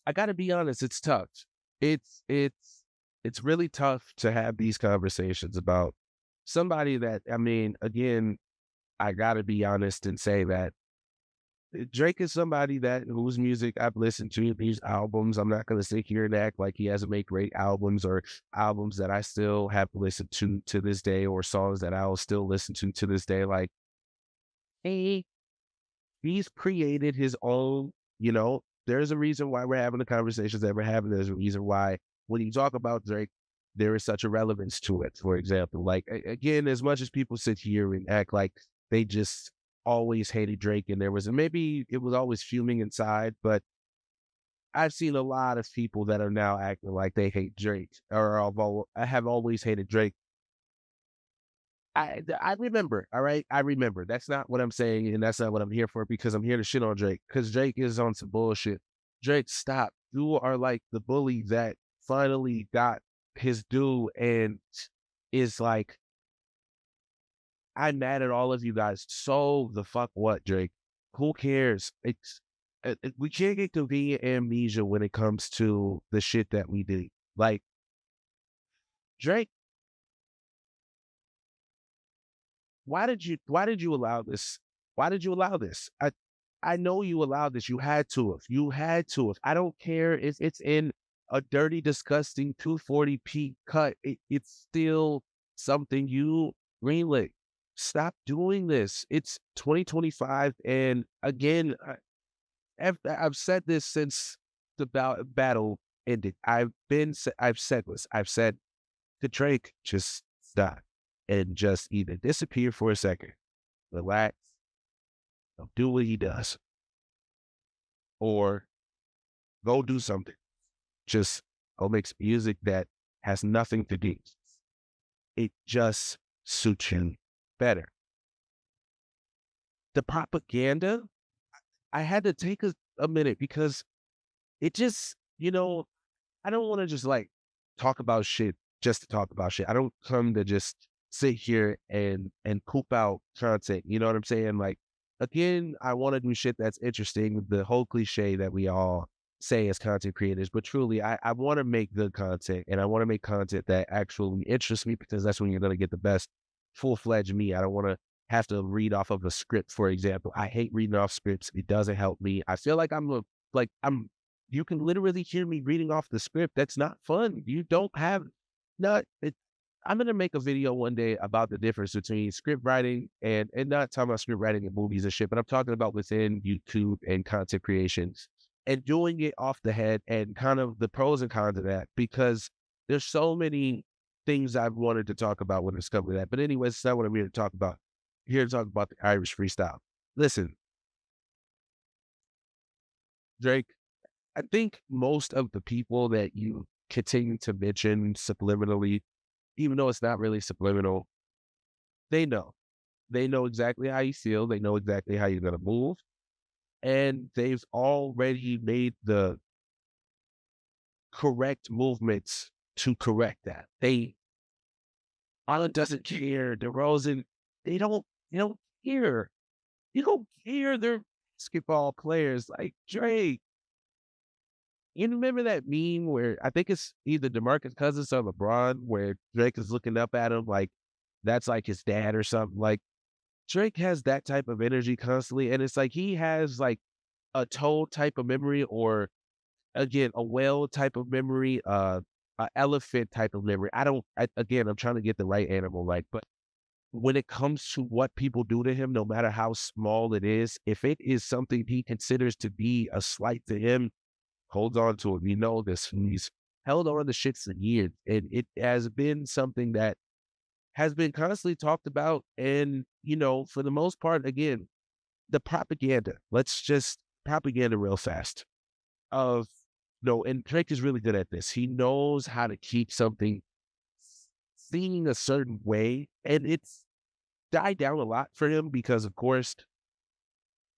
I gotta be honest, it's tough. It's it's it's really tough to have these conversations about somebody that, I mean, again, I gotta be honest and say that Drake is somebody that whose music I've listened to, these albums. I'm not gonna sit here and act like he hasn't made great albums or albums that I still have listened to this day, or songs that I'll still listen to this day. Like, he he's created his own, there's a reason why we're having the conversations that we're having. There's a reason why when you talk about Drake, there is such a relevance to it. For example, like again, as much as people sit here and act like they just always hated Drake, and there was, and maybe it was always fuming inside, but I've seen a lot of people that are now acting like they hate Drake, or I have always hated Drake. I remember, all right? I remember. That's not what I'm saying, and that's not what I'm here for, because I'm here to shit on Drake, because Drake is on some bullshit. Drake, stop. You are like the bully that finally got his due and is like, I'm mad at all of you guys. So the fuck what, Drake? Who cares? We can't get convenient amnesia when it comes to the shit that we do. Like, Drake, why did you allow this? Why did you allow this? I know you allowed this. You had to have. You had to have. I don't care if it's in a dirty, disgusting 240p cut. It's still something you greenlit. Stop doing this. It's 2025, and again, I've said this since the battle ended. I've said this. I've said to Drake, just stop and just either disappear for a second, relax, do what he does, or go do something. Just go make some music that has nothing to do. It just suits him better. The propaganda, I had to take a minute, because it just, I don't want to just like talk about shit just to talk about shit. I don't come to just sit here and poop out content. You know what I'm saying? Like, again, I want to do shit that's interesting. The whole cliche that we all say as content creators, but truly, I want to make good content, and I want to make content that actually interests me, because that's when you're going to get the best full fledged me. I don't want to have to read off of a script, for example. I hate reading off scripts. It doesn't help me. I feel like I'm you can literally hear me reading off the script. That's not fun. You don't have not it. I'm gonna make a video one day about the difference between script writing and not talking about script writing in movies and shit, but I'm talking about within YouTube and content creations, and doing it off the head, and kind of the pros and cons of that, because there's so many things I've wanted to talk about when it's come to that. But anyways, it's not what I'm here to talk about. I'm here to talk about the Irish freestyle. Listen, Drake, I think most of the people that you continue to mention subliminally, even though it's not really subliminal, they know. They know exactly how you feel. They know exactly how you're going to move. And they've already made the correct movements to correct that. Ireland doesn't care. DeRozan, they don't care. You don't care. They're basketball players like Drake. You remember that meme where I think it's either DeMarcus Cousins or LeBron, where Drake is looking up at him like that's like his dad or something? Like, Drake has that type of energy constantly, and it's like he has like a toad type of memory, or again a whale type of memory, a elephant type of memory. Again, I'm trying to get the right animal right, but when it comes to what people do to him, no matter how small it is, if it is something he considers to be a slight to him, hold on to it. We know this. He's held on to shit for years. And it has been something that has been constantly talked about. And, for the most part, again, the propaganda. Let's just propaganda real fast. Of no, and Drake is really good at this. He knows how to keep something seeming a certain way. And it's died down a lot for him, because of course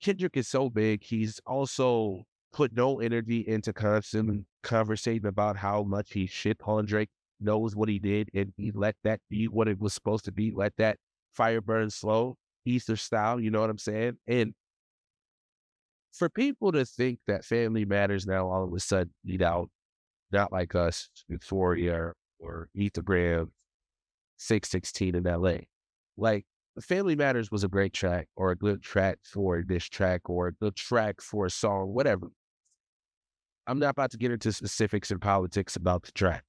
Kendrick is so big. He's also put no energy into constant conversation about how much he shit on Drake, knows what he did, and he let that be what it was supposed to be. Let that fire burn slow, Easter style, you know what I'm saying? And for people to think that Family Matters now all of a sudden, not like us, Euphoria or Ethergram, 616 in LA. Like, Family Matters was a great track or a good track for this track or a good track for a song, whatever. I'm not about to get into specifics and politics about the track.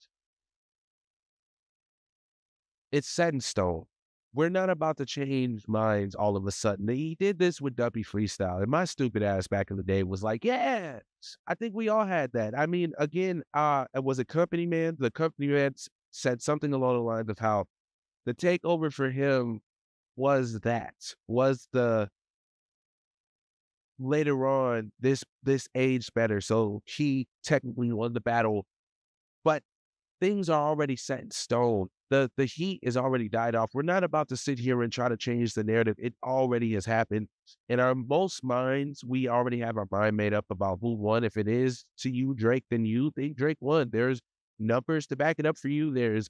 It's set in stone. We're not about to change minds all of a sudden. He did this with Duppy Freestyle, and my stupid ass back in the day was like, "Yes, I think we all had that." I mean, again, it was a company man. The company man said something along the lines of how the takeover for him was the later on this aged better, so he technically won the battle, but things are already set in stone. The heat is already died off. We're not about to sit here and try to change the narrative. It already has happened. In our most minds, we already have our mind made up about who won. If it is to you, Drake, then you think Drake won. There's numbers to back it up for you. There's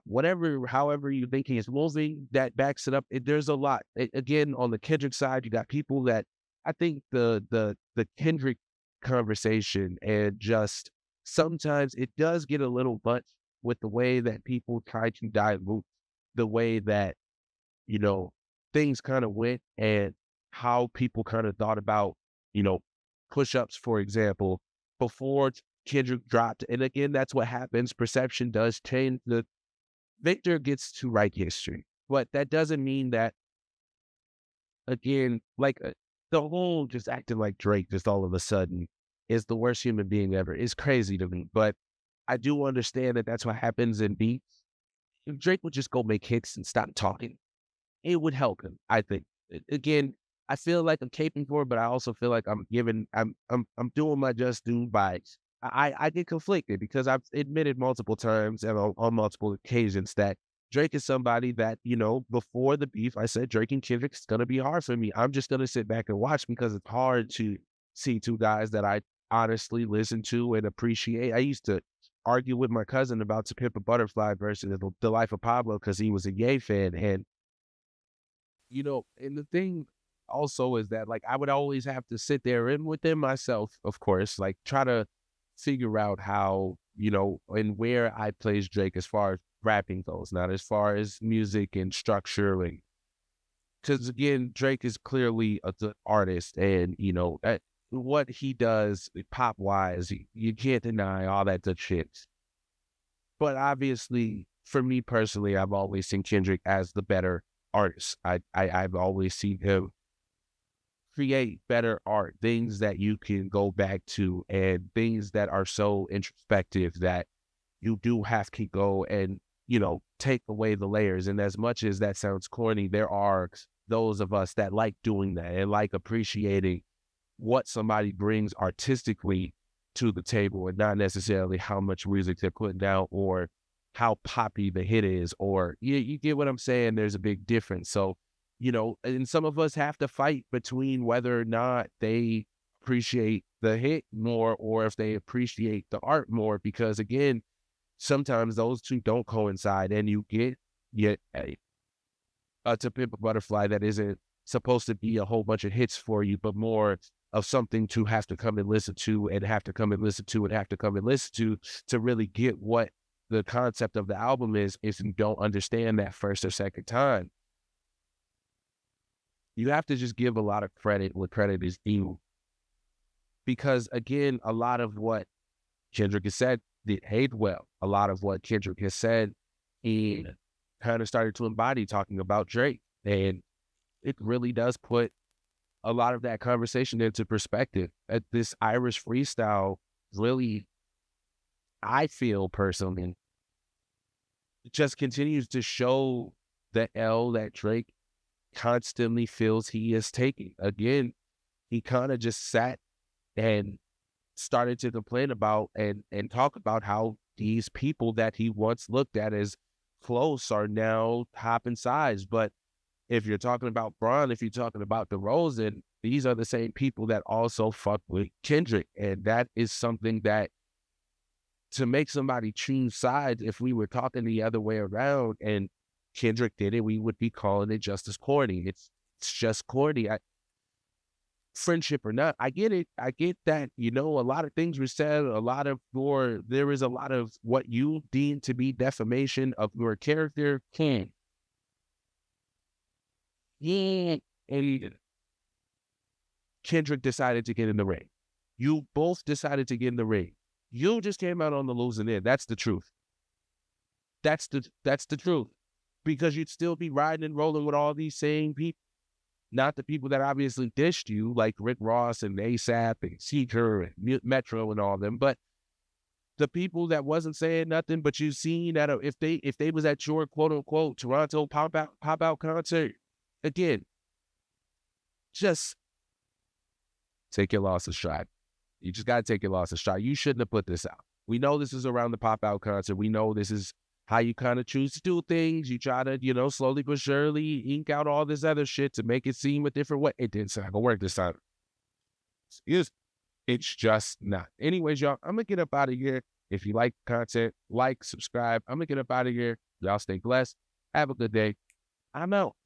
whatever, however you think he is moving, that backs it up. There's a lot. Again, on the Kendrick side, you got people that I think the Kendrick conversation and just sometimes it does get a little much with the way that people try to dilute the way that, you know, things kind of went and how people kind of thought about, you know, push-ups, for example, before Kendrick dropped. And again, that's what happens. Perception does change. The victor gets to write history, but that doesn't mean that, again, like the whole just acting like Drake just all of a sudden is the worst human being ever is crazy to me. But I do understand that that's what happens in beats. If Drake would just go make hits and stop talking, it would help him, I think. Again, I feel like I'm caping for it, but I also feel like I'm doing my just due by I get conflicted because I've admitted multiple times and on multiple occasions that Drake is somebody that, before the beef, I said Drake and Kendrick's gonna be hard for me. I'm just gonna sit back and watch because it's hard to see two guys that I honestly listen to and appreciate. I used to argue with my cousin about To Pimp a Butterfly versus The Life of Pablo because he was a Ye fan. And the thing also is that, like, I would always have to sit there and within myself, of course, like, try to figure out how, and where I place Drake as far as rapping goes, not as far as music and structure. And because, again, Drake is clearly a good artist and, what he does pop wise, you can't deny all that good shit. But obviously, for me personally, I've always seen Kendrick as the better artist. I've always seen him create better art, things that you can go back to and things that are so introspective that you do have to go and, take away the layers. And as much as that sounds corny, there are those of us that like doing that and like appreciating what somebody brings artistically to the table and not necessarily how much music they're putting out or how poppy the hit is, or you get what I'm saying? There's a big difference. So, and some of us have to fight between whether or not they appreciate the hit more or if they appreciate the art more, because again, sometimes those two don't coincide and you get yet To Pimp a Butterfly that isn't supposed to be a whole bunch of hits for you, but more of something to have to come and listen to and have to come and listen to and have to come and listen to really get what the concept of the album is if you don't understand that first or second time. You have to just give a lot of credit where credit is due. Because again, a lot of what Kendrick has said did hate well. A lot of what Kendrick has said, he kind of started to embody talking about Drake. And it really does put a lot of that conversation into perspective. This Irish freestyle really, I feel personally, just continues to show the L that Drake constantly feels he is taking. Again, he kind of just sat and started to complain about and talk about how these people that he once looked at as close are now top in size. But if you're talking about Braun, if you're talking about DeRozan, these are the same people that also fuck with Kendrick. And that is something that, to make somebody choose sides, if we were talking the other way around and Kendrick did it, we would be calling it just as corny. It's just corny. friendship or not. I get it. I get that, you know, a lot of things were said, there is a lot of what you deem to be defamation of your character. Can. Yeah. And Kendrick decided to get in the ring. You both decided to get in the ring. You just came out on the losing end. That's the truth. That's the truth. Because you'd still be riding and rolling with all these same people. Not the people that obviously dished you, like Rick Ross and ASAP and Seeker and Metro and all them, but the people that wasn't saying nothing, but you seen that if they was at your quote unquote Toronto pop out concert, again, just take your loss a shot. You just gotta take your loss a shot. You shouldn't have put this out. We know this is around the pop out concert. We know this is how you kind of choose to do things. You try to, you know, slowly but surely ink out all this other shit to make it seem a different way. It didn't sound gonna work this time. It's just not. Anyways, y'all, I'm gonna get up out of here. If you like content, like, subscribe. I'm gonna get up out of here. Y'all stay blessed. Have a good day. I'm out.